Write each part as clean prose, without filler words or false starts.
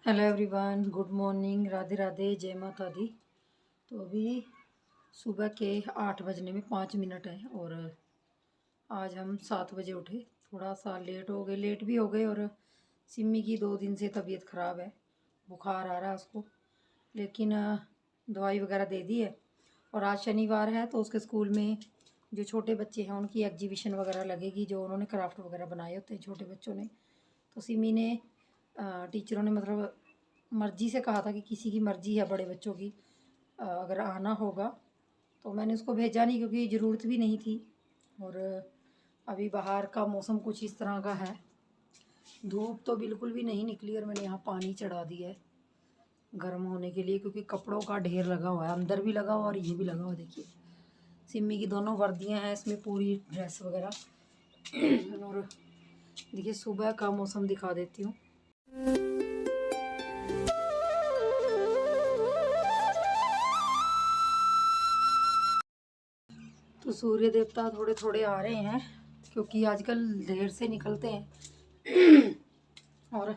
Hello everyone, good morning, Radhe Radhe, जय माता दी। तो अभी सुबह के 8 बजने में 5 मिनट है और आज हम 7 बजे उठे। थोड़ा सा लेट हो गए, लेट भी हो गए। और सिम्मी की 2 दिन से तबीयत ख़राब है, बुखार आ रहा है उसको, लेकिन दवाई वगैरह दे दी है। और आज शनिवार है तो उसके स्कूल में जो छोटे बच्चे हैं उनकी एग्जीबिशन वगैरह लगेगी, जो उन्होंने क्राफ्ट वगैरह बनाए होते हैं छोटे बच्चों ने। तो सिमी ने टीचरों ने मतलब मर्ज़ी से कहा था कि किसी की मर्ज़ी है बड़े बच्चों की, अगर आना होगा। तो मैंने उसको भेजा नहीं क्योंकि ज़रूरत भी नहीं थी। और अभी बाहर का मौसम कुछ इस तरह का है, धूप तो बिल्कुल भी नहीं निकली। और मैंने यहाँ पानी चढ़ा दिया है गर्म होने के लिए, क्योंकि कपड़ों का ढेर लगा हुआ है, अंदर भी लगा हुआ और ये भी लगा हुआ। देखिए सिम्मी की दोनों वर्दियाँ हैं इसमें, पूरी ड्रेस वगैरह। और देखिए सुबह का मौसम दिखा देती हूँ। तो सूर्य देवता थोड़े थोड़े आ रहे हैं, क्योंकि आजकल देर से निकलते हैं। और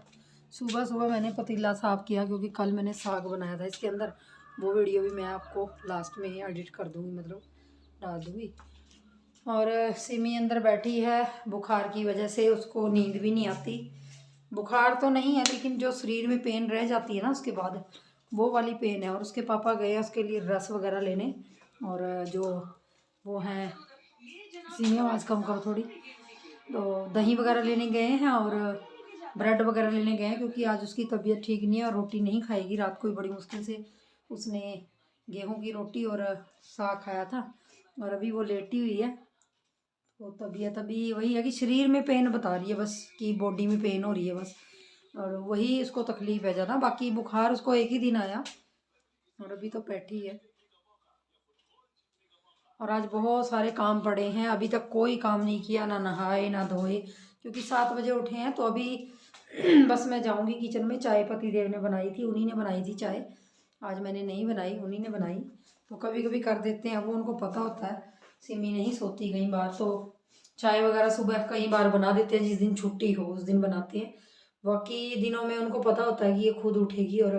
सुबह सुबह मैंने पतीला साफ़ किया, क्योंकि कल मैंने साग बनाया था इसके अंदर। वो वीडियो भी मैं आपको लास्ट में ही एडिट कर दूँगी, मतलब डाल दूँगी। और सिमी अंदर बैठी है, बुखार की वजह से उसको नींद भी नहीं आती। बुखार तो नहीं है, लेकिन जो शरीर में पेन रह जाती है ना उसके बाद, वो वाली पेन है। और उसके पापा गए हैं उसके लिए रस वगैरह लेने, और जो वो हैं, सिमी आवाज़ कम करो थोड़ी, तो दही वगैरह लेने गए हैं और ब्रेड वगैरह लेने गए हैं, क्योंकि आज उसकी तबीयत ठीक नहीं है और रोटी नहीं खाएगी। रात को ही बड़ी मुश्किल से उसने गेहूं की रोटी और साग खाया था, और अभी वो लेटी हुई है। तो तबीयत अभी वही है कि शरीर में पेन बता रही है बस, कि बॉडी में पेन हो रही है बस, और वही उसको तकलीफ है ज़्यादा। बाकी बुखार उसको एक ही दिन आया और अभी तो बैठी है। और आज बहुत सारे काम पड़े हैं, अभी तक कोई काम नहीं किया, ना नहाए ना धोए, क्योंकि 7 बजे उठे हैं। तो अभी बस मैं जाऊंगी किचन में। चाय पति देव ने बनाई थी, उन्हीं ने बनाई थी चाय, आज मैंने नहीं बनाई, उन्हीं ने बनाई। तो कभी कभी कर देते हैं, वो उनको पता होता है। सिमी नहीं सोती कई बार, तो चाय वगैरह सुबह कई बार बना देते हैं, जिस दिन छुट्टी हो उस दिन बनाते हैं। बाकी दिनों में उनको पता होता है कि ये खुद उठेगी और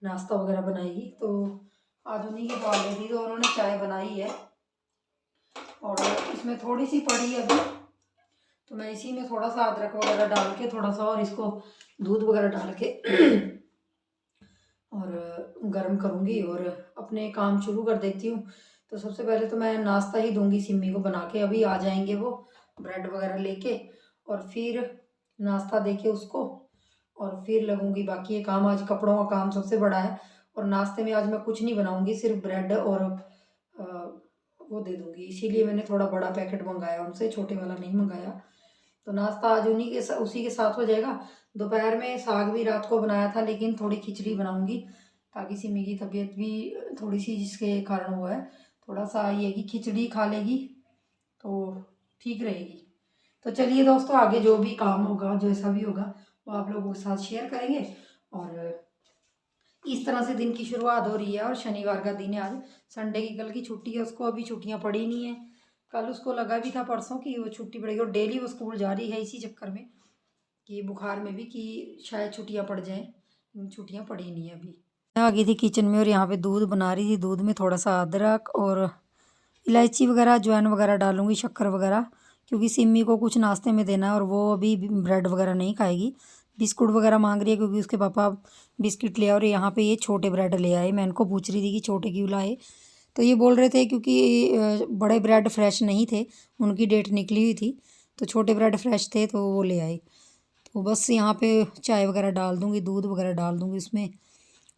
नाश्ता वगैरह बनाएगी। तो आज उन्हीं की पाले थी तो उन्होंने चाय बनाई है, और इसमें थोड़ी सी पड़ी है अभी। तो मैं इसी में थोड़ा सा अदरक वगैरह डाल के, थोड़ा सा और इसको दूध वगैरह डाल के और गर्म करूँगी और अपने काम शुरू कर देती हूँ। तो सबसे पहले तो मैं नाश्ता ही दूंगी सिम्मी को बना के, अभी आ जाएंगे वो ब्रेड वगैरह लेके, और फिर नाश्ता देके उसको, और फिर लगूंगी बाकी ये काम। आज कपड़ों का काम सबसे बड़ा है, और नाश्ते में आज मैं कुछ नहीं बनाऊंगी, सिर्फ ब्रेड और वो दे दूंगी। इसीलिए मैंने थोड़ा बड़ा पैकेट मंगाया उनसे, छोटे वाला नहीं मंगाया। तो नाश्ता आज उन्हीं के उसी के साथ हो जाएगा। दोपहर में साग भी रात को बनाया था, लेकिन थोड़ी खिचड़ी बनाऊंगी, ताकि सिमी की तबीयत भी थोड़ी सी जिसके कारण हुआ है, थोड़ा सा ये कि खिचड़ी खा लेगी तो ठीक रहेगी। तो चलिए दोस्तों, आगे जो भी काम होगा, जैसा भी होगा, वो आप लोगों के साथ शेयर करेंगे। और इस तरह से दिन की शुरुआत हो रही है। और शनिवार का दिन है आज, संडे की कल की छुट्टी है उसको, अभी छुट्टियां पड़ी नहीं है। कल उसको लगा भी था परसों की वो छुट्टी पड़ेगी, और डेली वो स्कूल जा रही है इसी चक्कर में कि बुखार में भी, कि शायद छुट्टियां पड़ जाएं, छुट्टियां पड़ी नहीं है अभी। मैं आ गई थी किचन में और यहाँ पे दूध बना रही थी। दूध में थोड़ा सा अदरक और इलायची वगैरह, अजवाइन वगैरह डालूंगी, शक्कर वगैरह, क्योंकि सिम्मी को कुछ नाश्ते में देना है और वो अभी ब्रेड वगैरह नहीं खाएगी। बिस्कुट वगैरह मांग रही है, क्योंकि उसके पापा बिस्किट ले आए और यहाँ पे ये छोटे ब्रेड ले आए। मैं इनको पूछ रही थी कि छोटे क्यों लाए, तो ये बोल रहे थे क्योंकि बड़े ब्रेड फ्रेश नहीं थे, उनकी डेट निकली हुई थी, तो छोटे ब्रेड फ्रेश थे तो वो ले आए। तो बस यहाँ पे चाय वगैरह डाल दूँगी, दूध वगैरह डाल दूँगी इसमें।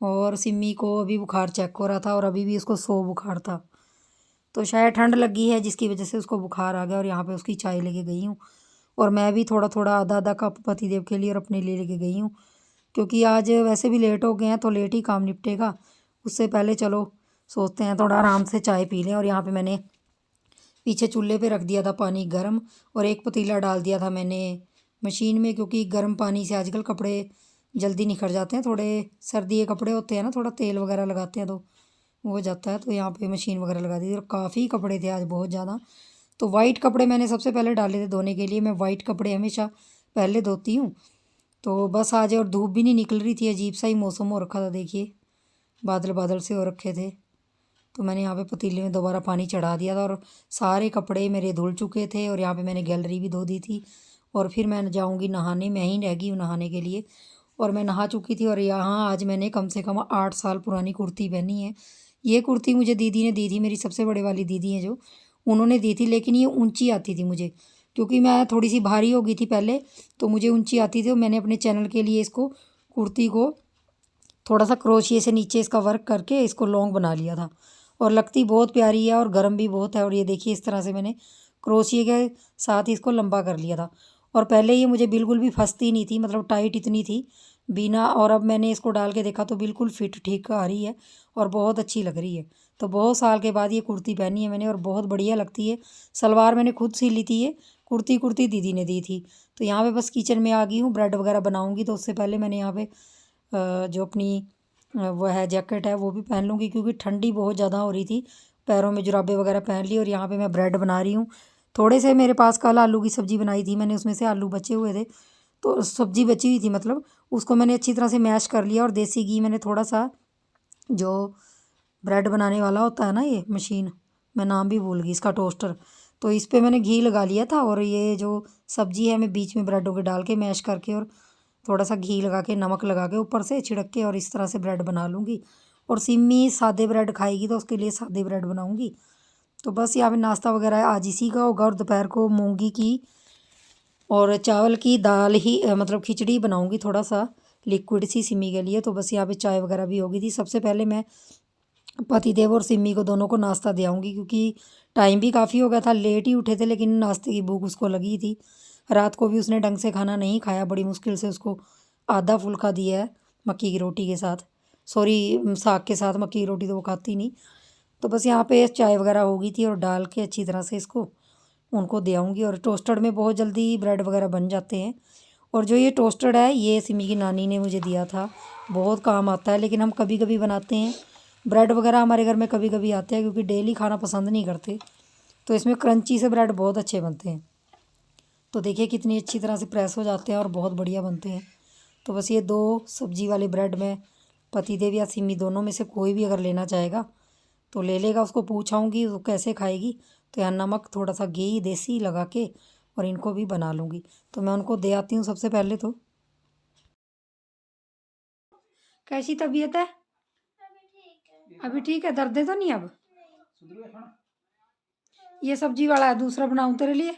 और सिम्मी को अभी बुखार चेक हो रहा था, और अभी भी उसको 100 बुखार था, तो शायद ठंड लगी है जिसकी वजह से उसको बुखार आ गया। और यहाँ पे उसकी चाय लेके गई हूँ, और मैं भी थोड़ा थोड़ा आधा आधा कप पतिदेव के लिए और अपने लिए लेके गई हूँ, क्योंकि आज वैसे भी लेट हो गए हैं तो लेट ही काम निपटेगा। उससे पहले चलो सोचते हैं थोड़ा आराम से चाय पी लें। और यहाँ पे मैंने पीछे चूल्हे पे रख दिया था पानी गर्म, और एक पतीला डाल दिया था मैंने मशीन में, क्योंकि गर्म पानी से आजकल कपड़े जल्दी निखर जाते हैं। थोड़े सर्दी के कपड़े होते हैं ना, थोड़ा तेल वगैरह लगाते हैं तो वो हो जाता है। तो यहाँ पे मशीन वगैरह लगा दी थी, और काफ़ी कपड़े थे आज, बहुत ज़्यादा। तो वाइट कपड़े मैंने सबसे पहले डाले थे धोने के लिए। मैं वाइट कपड़े हमेशा पहले धोती हूँ, तो बस आज और धूप भी नहीं निकल रही थी, अजीब सा ही मौसम हो रखा था, देखिए बादल बादल से हो रखे थे। तो मैंने यहाँ पे पतीले में दोबारा पानी चढ़ा दिया था और सारे कपड़े मेरे धुल चुके थे और यहाँ पे मैंने गैलरी भी धो दी थी। और फिर मैं जाऊँगी नहाने, मैं ही रह गई हूँ नहाने के लिए। और मैं नहा चुकी थी और यहाँ आज मैंने कम से कम 8 साल पुरानी कुर्ती पहनी है। ये कुर्ती मुझे दीदी ने दी थी, मेरी सबसे बड़े वाली दीदी हैं जो, उन्होंने दी थी, लेकिन ये ऊंची आती थी मुझे, क्योंकि मैं थोड़ी सी भारी हो गई थी पहले, तो मुझे ऊंची आती थी। और मैंने अपने चैनल के लिए इसको कुर्ती को थोड़ा सा क्रोशिए से नीचे इसका वर्क करके इसको लॉन्ग बना लिया था और लगती बहुत प्यारी है और गर्म भी बहुत है। और ये देखिए इस तरह से मैंने क्रोशिए के साथ ही इसको लंबा कर लिया था। और पहले ये मुझे बिल्कुल भी फंसती नहीं थी, मतलब टाइट इतनी थी बिना, और अब मैंने इसको डाल के देखा तो बिल्कुल फिट ठीक आ रही है और बहुत अच्छी लग रही है। तो बहुत साल के बाद ये कुर्ती पहनी है मैंने और बहुत बढ़िया लगती है। सलवार मैंने खुद सी ली थी, ये कुर्ती कुर्ती दीदी ने दी थी। तो यहाँ पे बस किचन में आ गई हूँ, ब्रेड वगैरह बनाऊँगी, तो उससे पहले मैंने यहाँ पे जो अपनी वो है जैकेट है वो भी पहन लूँगी, क्योंकि ठंडी बहुत ज़्यादा हो रही थी। पैरों में जुराबे वगैरह पहन ली और यहाँ पे मैं ब्रेड बना रही हूँ। थोड़े से मेरे पास कल आलू की सब्ज़ी बनाई थी मैंने, उसमें से आलू बचे हुए थे, तो सब्ज़ी बची हुई थी, मतलब उसको मैंने अच्छी तरह से मैश कर लिया। और देसी घी मैंने थोड़ा सा, जो ब्रेड बनाने वाला होता है ना ये मशीन, मैं नाम भी भूल गई इसका, टोस्टर, तो इस पे मैंने घी लगा लिया था। और ये जो सब्ज़ी है मैं बीच में ब्रेडों के डाल के मैश करके और थोड़ा सा घी लगा के, नमक लगा के ऊपर से छिड़क के, और इस तरह से ब्रेड बना लूँगी। और सिम्मी सादे ब्रेड खाएगी तो उसके लिए सादे ब्रेड बनाऊँगी। तो बस यहाँ पे नाश्ता वगैरह आज इसी का होगा। और दोपहर को मूंगी की और चावल की दाल ही मतलब खिचड़ी बनाऊँगी, थोड़ा सा लिक्विड सी सिम्मी के लिए। तो बस यहाँ पे चाय वगैरह भी होगी थी। सबसे पहले मैं पतिदेव और सिम्मी को दोनों को नाश्ता दे आऊँगी, क्योंकि टाइम भी काफ़ी हो गया था, लेट ही उठे थे, लेकिन नाश्ते की भूख उसको लगी थी। रात को भी उसने ढंग से खाना नहीं खाया, बड़ी मुश्किल से उसको आधा फुल्का दिया है मक्की की रोटी के साथ, सॉरी साग के साथ, मक्की की रोटी तो वो खाती नहीं। तो बस यहाँ पे चाय वगैरह हो गई थी और डाल के अच्छी तरह से इसको उनको दे आऊँगी। और टोस्टेड में बहुत जल्दी ब्रेड वगैरह बन जाते हैं। और जो ये टोस्टेड है ये सिमी की नानी ने मुझे दिया था, बहुत काम आता है, लेकिन हम कभी कभी बनाते हैं। ब्रेड वगैरह हमारे घर में कभी कभी आते हैं, क्योंकि डेली खाना पसंद नहीं करते, तो इसमें क्रंची से ब्रेड बहुत अच्छे बनते हैं। तो देखिए कितनी अच्छी तरह से प्रेस हो जाते हैं और बहुत बढ़िया बनते हैं। तो बस ये दो सब्जी वाले ब्रेड में पतिदेव या सिमी दोनों में से कोई भी अगर लेना चाहेगा तो ले लेगा। उसको पूछाऊँगी वो कैसे खाएगी, तो यहाँ नमक थोड़ा सा घी देसी लगा के और इनको भी बना लूँगी। तो मैं उनको दे आती हूँ सबसे पहले। तो कैसी तबीयत है? अभी ठीक है, दर्द तो नहीं अब? ये सब्जी वाला है, दूसरा बनाऊँ तेरे लिए?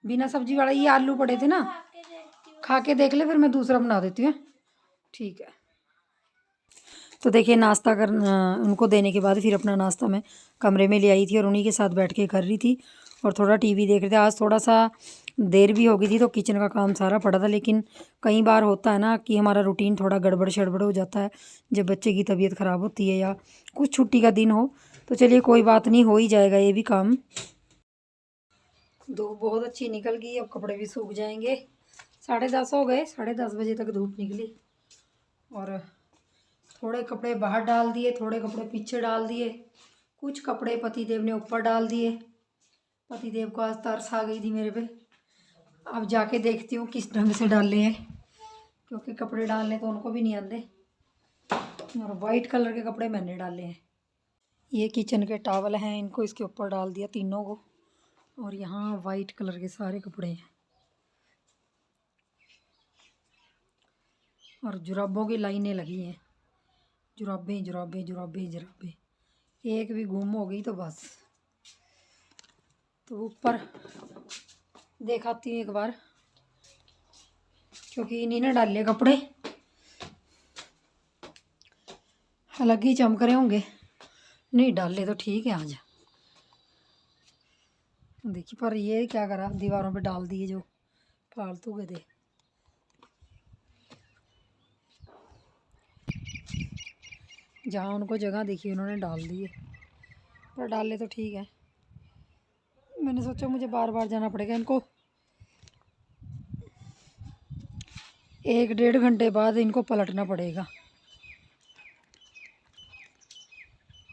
बिना सब्जी वाला, ये आलू पड़े थे ना, खा के देख ले, फिर मैं दूसरा बना देती हूँ। ठीक है। तो देखिए नाश्ता कर उनको देने के बाद फिर अपना नाश्ता मैं कमरे में ले आई थी और उन्हीं के साथ बैठ के कर रही थी और थोड़ा टीवी देख रहे थे। आज थोड़ा सा देर भी हो गई थी, तो किचन का काम सारा पड़ा था। लेकिन कई बार होता है ना कि हमारा रूटीन थोड़ा गड़बड़ शड़बड़ हो जाता है जब बच्चे की तबीयत ख़राब होती है या कुछ छुट्टी का दिन हो। तो चलिए कोई बात नहीं, हो ही जाएगा ये भी काम। धूप बहुत अच्छी निकल गई, अब कपड़े भी सूख जाएंगे। 10:30 हो गए, 10:30 बजे तक धूप निकली और थोड़े कपड़े बाहर डाल दिए, थोड़े कपड़े पीछे डाल दिए, कुछ कपड़े पतिदेव ने ऊपर डाल दिए। पतिदेव को आज तरस आ गई थी मेरे पे। अब जाके देखती हूँ किस ढंग से डाले हैं, क्योंकि कपड़े डालने तो उनको भी नहीं आते। और वाइट कलर के कपड़े मैंने डाले हैं। ये किचन के टॉवल हैं, इनको इसके ऊपर डाल दिया तीनों को। और यहाँ वाइट कलर के सारे कपड़े हैं और जुराबों की लाइनें लगी हैं, जुराबे जुराबे जुराबे जुराबे, एक भी गुम हो गई तो बस। तो ऊपर दिखाती हूँ एक बार, क्योंकि इन्हीं ने डाले कपड़े, अलग ही चमक रहे होंगे, नहीं डाले तो ठीक है आज। देखिए पर ये क्या करा, दीवारों पे डाल दिए जो फालतू के थे। जहाँ उनको जगह देखी उन्होंने डाल दिए, पर डाले तो ठीक है। मैंने सोचा मुझे बार बार जाना पड़ेगा, इनको 1-1.5 घंटे बाद इनको पलटना पड़ेगा।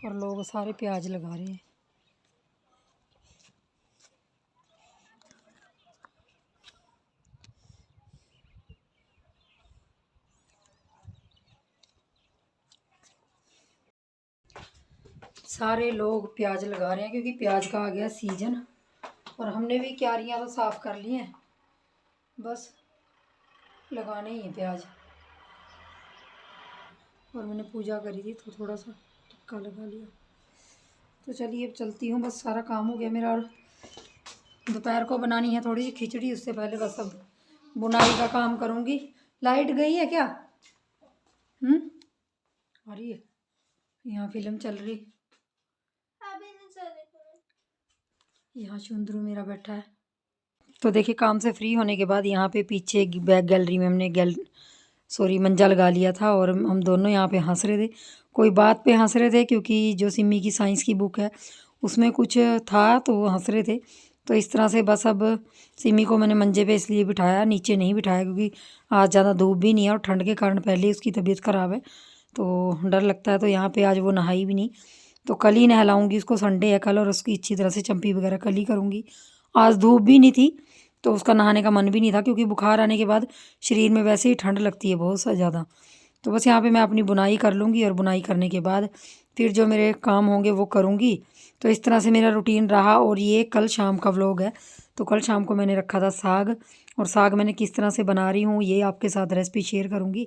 और लोग सारे प्याज लगा रहे हैं। सारे लोग प्याज लगा रहे हैं क्योंकि प्याज का आ गया सीजन। और हमने भी क्यारियाँ तो साफ़ कर ली हैं, बस लगाने ही है प्याज। और मैंने पूजा करी थी तो थोड़ा सा टिक्का लगा लिया। तो चलिए अब चलती हूँ, बस सारा काम हो गया मेरा। और दोपहर को बनानी है थोड़ी सी खिचड़ी, उससे पहले बस अब बुनाई का काम करूँगी। लाइट गई है क्या? आ रही है, यहाँ फिल्म चल रही। यहाँ चुंदरू मेरा बैठा है। तो देखिए काम से फ्री होने के बाद यहाँ पे पीछे बैक गैलरी में हमने मंजा लगा लिया था। और हम दोनों यहाँ पे हंस रहे थे, कोई बात पे हंस रहे थे क्योंकि जो सिमी की साइंस की बुक है उसमें कुछ था तो वो हंस रहे थे। तो इस तरह से बस अब सिमी को मैंने मंजे पे इसलिए बिठाया, नीचे नहीं बिठाया क्योंकि आज ज़्यादा धूप भी नहीं है और ठंड के कारण पहले उसकी तबीयत ख़राब है तो डर लगता है। तो यहाँ पे आज वो नहाई भी नहीं, तो कल ही नहलाऊँगी उसको, संडे है कल, और उसकी अच्छी तरह से चंपी वगैरह कल ही करूँगी। आज धूप भी नहीं थी तो उसका नहाने का मन भी नहीं था क्योंकि बुखार आने के बाद शरीर में वैसे ही ठंड लगती है बहुत सा ज़्यादा। तो बस यहाँ पे मैं अपनी बुनाई कर लूँगी और बुनाई करने के बाद फिर जो मेरे काम होंगे वो करूँगी। तो इस तरह से मेरा रूटीन रहा। और ये कल शाम का व्लॉग है। तो कल शाम को मैंने रखा था साग, और साग मैंने किस तरह से बना रही हूँ ये आपके साथ रेसिपी शेयर करूँगी।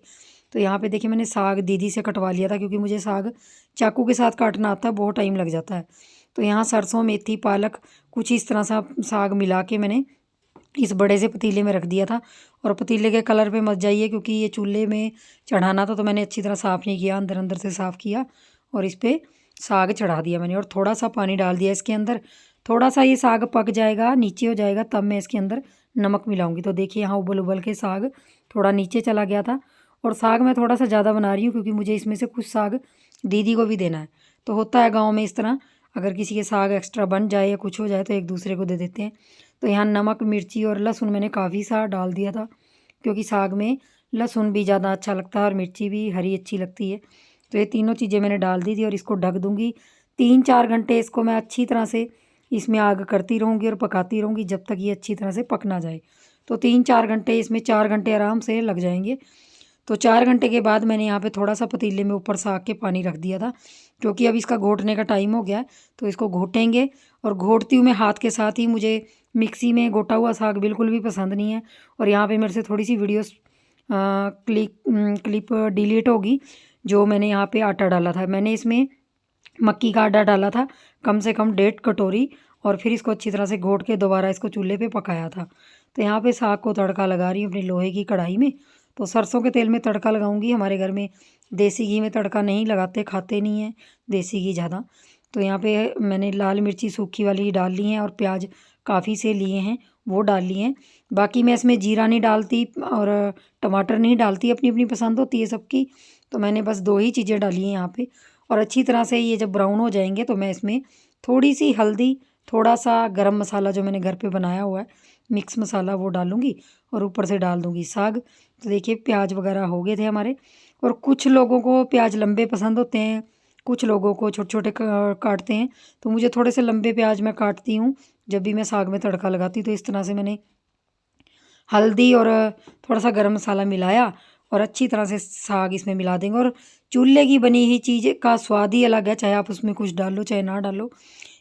तो यहाँ पे देखिए मैंने साग दीदी से कटवा लिया था क्योंकि मुझे साग चाकू के साथ काटना आता है, बहुत टाइम लग जाता है। तो यहाँ सरसों, मेथी, पालक कुछ इस तरह सा साग मिला के मैंने इस बड़े से पतीले में रख दिया था। और पतीले के कलर पे मत जाइए क्योंकि ये चूल्हे में चढ़ाना था तो मैंने अच्छी तरह साफ़ नहीं किया, अंदर अंदर से साफ़ किया और इस पर साग चढ़ा दिया मैंने। और थोड़ा सा पानी डाल दिया इसके अंदर, थोड़ा सा ये साग पक जाएगा, नीचे हो जाएगा, तब मैं इसके अंदर नमक मिलाऊंगी। तो देखिए यहाँ उबल उबल के साग थोड़ा नीचे चला गया था। और साग मैं थोड़ा सा ज़्यादा बना रही हूँ क्योंकि मुझे इसमें से कुछ साग दीदी को भी देना है। तो होता है गाँव में इस तरह, अगर किसी के साग एक्स्ट्रा बन जाए या कुछ हो जाए तो एक दूसरे को दे देते हैं। तो यहाँ नमक, मिर्ची और लहसुन मैंने काफ़ी सा डाल दिया था क्योंकि साग में लहसुन भी ज़्यादा अच्छा लगता है और मिर्ची भी हरी अच्छी लगती है। तो ये तीनों चीज़ें मैंने डाल दी थी और इसको ढक दूँगी 3-4 घंटे। इसको मैं अच्छी तरह से इसमें आग करती रहूँगी और पकाती रहूँगी जब तक ये अच्छी तरह से पक ना जाए। तो 3-4 घंटे, इसमें 4 घंटे आराम से लग जाएंगे। तो 4 घंटे के बाद मैंने यहाँ पे थोड़ा सा पतीले में ऊपर साग के पानी रख दिया था क्योंकि अब इसका घोटने का टाइम हो गया है। तो इसको घोटेंगे, और घोटती हूँ मैं हाथ के साथ ही, मुझे मिक्सी में घोटा हुआ साग बिल्कुल भी पसंद नहीं है। और यहाँ पे मेरे से थोड़ी सी वीडियोस क्लिप डिलीट होगी। जो मैंने यहाँ पे आटा डाला था, मैंने इसमें मक्की का आटा डाला था कम से कम 1.5 कटोरी, और फिर इसको अच्छी तरह से घोट के दोबारा इसको चूल्हे पे पकाया था। तो यहाँ पे साग को तड़का लगा रही हूँ अपनी लोहे की कढ़ाई में। तो सरसों के तेल में तड़का लगाऊंगी, हमारे घर में देसी घी में तड़का नहीं लगाते, खाते नहीं हैं देसी घी ज़्यादा। तो यहाँ पे मैंने लाल मिर्ची सूखी वाली डाल ली हैं और प्याज काफ़ी से लिए हैं वो डाल लिए हैं। बाकी मैं इसमें जीरा नहीं डालती और टमाटर नहीं डालती, अपनी अपनी पसंद होती है सबकी। तो मैंने बस 2 ही चीज़ें डाली हैं यहाँ पे। और अच्छी तरह से ये जब ब्राउन हो जाएंगे तो मैं इसमें थोड़ी सी हल्दी, थोड़ा सा गरम मसाला जो मैंने घर पे बनाया हुआ है मिक्स मसाला वो डालूँगी और ऊपर से डाल दूँगी साग। तो देखिए प्याज वगैरह हो गए थे हमारे। और कुछ लोगों को प्याज लंबे पसंद होते हैं, कुछ लोगों को छोटे छोटे काटते हैं। तो मुझे थोड़े से लंबे प्याज मैं काटती हूँ जब भी मैं साग में तड़का लगाती हूँ। तो इस तरह से मैंने हल्दी और थोड़ा सा गरम मसाला मिलाया और अच्छी तरह से साग इसमें मिला देंगे। और चूल्हे की बनी हुई चीज़ का स्वाद ही अलग है, चाहे आप उसमें कुछ डालो चाहे ना डालो।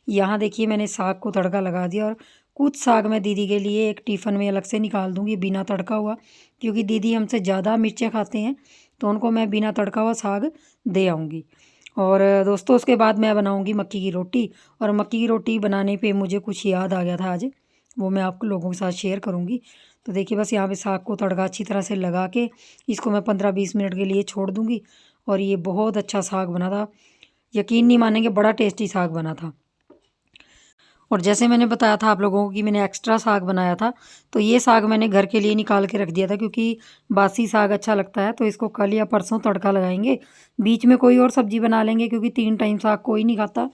यहाँ देखिए मैंने साग को तड़का लगा दिया, और कुछ साग मैं दीदी के लिए एक टिफ़िन में अलग से निकाल दूँगी बिना तड़का हुआ, क्योंकि दीदी हमसे ज़्यादा मिर्चें खाते हैं तो उनको मैं बिना तड़का हुआ साग दे आऊँगी। और दोस्तों उसके बाद मैं बनाऊँगी मक्की की रोटी। और मक्की की रोटी बनाने पे मुझे कुछ याद आ गया था आज, वो मैं आप लोगों के साथ शेयर करूँगी। तो देखिए बस यहाँ पे साग को तड़का अच्छी तरह से लगा के इसको मैं 15-20 मिनट के लिए छोड़ दूँगी। और ये बहुत अच्छा साग बना था, यकीन नहीं मानेंगे, बड़ा टेस्टी साग बना था। और जैसे मैंने बताया था आप लोगों को कि मैंने एक्स्ट्रा साग बनाया था, तो ये साग मैंने घर के लिए निकाल के रख दिया था क्योंकि बासी साग अच्छा लगता है। तो इसको कल या परसों तड़का लगाएंगे, बीच में कोई और सब्जी बना लेंगे क्योंकि 3 टाइम साग कोई नहीं खाता।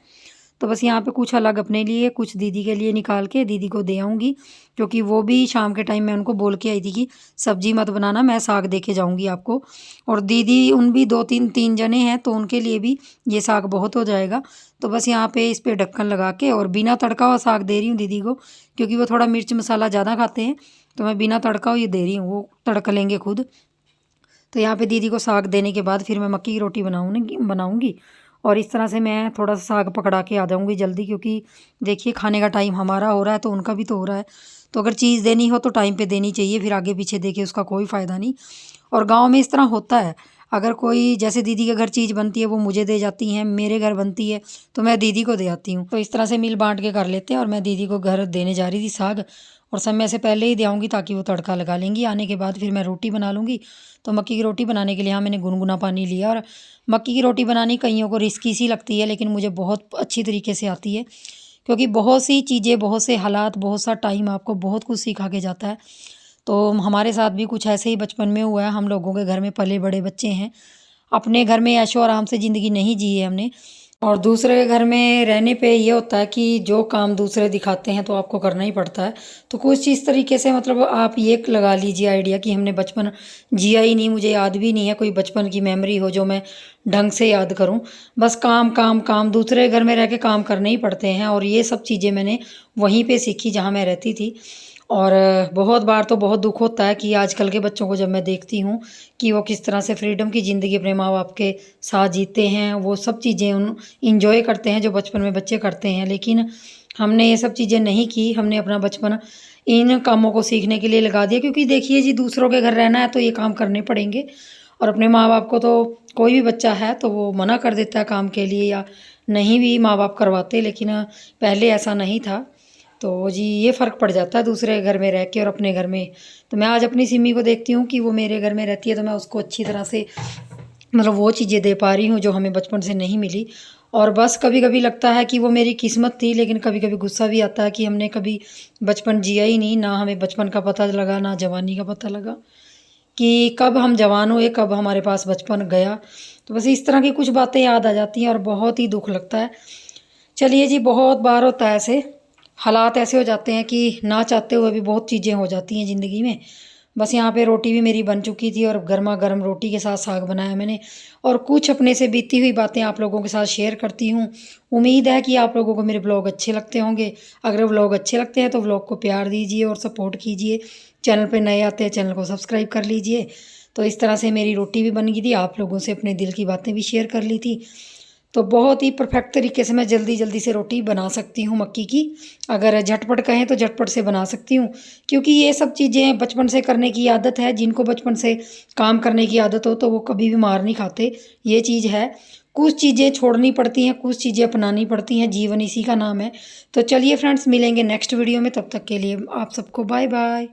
तो बस यहाँ पे कुछ अलग अपने लिए, कुछ दीदी के लिए निकाल के दीदी को दे आऊँगी, क्योंकि वो भी शाम के टाइम मैं उनको बोल के आई थी कि सब्जी मत बनाना, मैं साग दे के जाऊँगी आपको। और दीदी उन भी 2-3 जने हैं तो उनके लिए भी ये साग बहुत हो जाएगा। तो बस यहाँ पे इस पे ढक्कन लगा के और बिना तड़का हुआ साग दे रही हूँ दीदी को, क्योंकि वो थोड़ा मिर्च मसाला ज़्यादा खाते हैं। तो मैं बिना तड़का हुआ ये दे रही हूँ, वो तड़का लेंगे खुद। तो यहाँ पे दीदी को साग देने के बाद फिर मैं मक्की की रोटी बनाऊँगी। और इस तरह से मैं थोड़ा सा साग पकड़ा के आ जाऊँगी जल्दी, क्योंकि देखिए खाने का टाइम हमारा हो रहा है तो उनका भी तो हो रहा है। तो अगर चीज़ देनी हो तो टाइम पे देनी चाहिए, फिर आगे पीछे देके उसका कोई फ़ायदा नहीं। और गाँव में इस तरह होता है, अगर कोई जैसे दीदी के घर चीज़ बनती है वो मुझे दे जाती हैं, मेरे घर बनती है तो मैं दीदी को दे आती हूँ। तो इस तरह से मिल बाँट के कर लेते हैं। और मैं दीदी को घर देने जा रही थी साग, और समय से पहले ही दे आऊँगी ताकि वो तड़का लगा लेंगी। आने के बाद फिर मैं रोटी बना लूँगी। तो मक्की की रोटी बनाने के लिए यहाँ मैंने गुनगुना पानी लिया। और मक्की की रोटी बनानी कईयों को रिस्की सी लगती है, लेकिन मुझे बहुत अच्छी तरीके से आती है, क्योंकि बहुत सी चीज़ें, बहुत से हालात, बहुत सा टाइम आपको बहुत कुछ सिखा के जाता है। तो हमारे साथ भी कुछ ऐसे ही बचपन में हुआ है। हम लोगों के घर में पले बड़े बच्चे हैं, अपने घर में ऐशो आराम से ज़िंदगी नहीं जी है हमने। और दूसरे के घर में रहने पे ये होता है कि जो काम दूसरे दिखाते हैं तो आपको करना ही पड़ता है। तो कुछ इस तरीके से मतलब आप ये लगा लीजिए आइडिया कि हमने बचपन जिया ही नहीं, मुझे याद भी नहीं है कोई बचपन की मेमोरी हो जो मैं ढंग से याद करूं। बस काम काम काम, दूसरे घर में रह के काम करने ही पड़ते हैं। और ये सब चीज़ें मैंने वहीं पे सीखी जहाँ मैं रहती थी। और बहुत बार तो बहुत दुख होता है कि आजकल के बच्चों को जब मैं देखती हूँ कि वो किस तरह से फ्रीडम की ज़िंदगी अपने माँ बाप के साथ जीते हैं, वो सब चीज़ें उन इंजॉय करते हैं जो बचपन में बच्चे करते हैं। लेकिन हमने ये सब चीज़ें नहीं की, हमने अपना बचपन इन कामों को सीखने के लिए लगा दिया, क्योंकि देखिए जी, दूसरों के घर रहना है तो ये काम करने पड़ेंगे। और अपने माँ बाप को तो कोई भी बच्चा है तो वो मना कर देता है काम के लिए, या नहीं भी माँ बाप करवाते, लेकिन पहले ऐसा नहीं था। तो जी ये फ़र्क पड़ जाता है दूसरे घर में रह के और अपने घर में। तो मैं आज अपनी सिमी को देखती हूँ कि वो मेरे घर में रहती है, तो मैं उसको अच्छी तरह से मतलब वो चीज़ें दे पा रही हूँ जो हमें बचपन से नहीं मिली। और बस कभी कभी लगता है कि वो मेरी किस्मत थी, लेकिन कभी कभी गुस्सा भी आता है कि हमने कभी बचपन जिया ही नहीं, ना हमें बचपन का पता लगा, ना जवानी का पता लगा कि कब हम जवान हुए, कब हमारे पास बचपन गया। तो बस इस तरह की कुछ बातें याद आ जाती हैं और बहुत ही दुख लगता है। चलिए जी, बहुत बार होता है ऐसे, हालात ऐसे हो जाते हैं कि ना चाहते हुए भी बहुत चीज़ें हो जाती हैं ज़िंदगी में। बस यहाँ पे रोटी भी मेरी बन चुकी थी और गर्मा गर्म रोटी के साथ साग बनाया मैंने। और कुछ अपने से बीती हुई बातें आप लोगों के साथ शेयर करती हूँ। उम्मीद है कि आप लोगों को मेरे ब्लॉग अच्छे लगते होंगे। अगर ब्लॉग अच्छे लगते हैं तो ब्लॉग को प्यार दीजिए और सपोर्ट कीजिए। चैनल पे नए आते हैं, चैनल को सब्सक्राइब कर लीजिए। तो इस तरह से मेरी रोटी भी बन गई थी, आप लोगों से अपने दिल की बातें भी शेयर कर ली थी। तो बहुत ही परफेक्ट तरीके से मैं जल्दी जल्दी से रोटी बना सकती हूँ मक्की की। अगर झटपट कहें तो झटपट से बना सकती हूँ, क्योंकि ये सब चीज़ें बचपन से करने की आदत है। जिनको बचपन से काम करने की आदत हो तो वो कभी भी मार नहीं खाते, ये चीज़ है। कुछ चीज़ें छोड़नी पड़ती हैं, कुछ चीज़ें अपनानी पड़ती हैं, जीवन इसी का नाम है। तो चलिए फ्रेंड्स, मिलेंगे नेक्स्ट वीडियो में, तब तक के लिए आप सबको बाय बाय।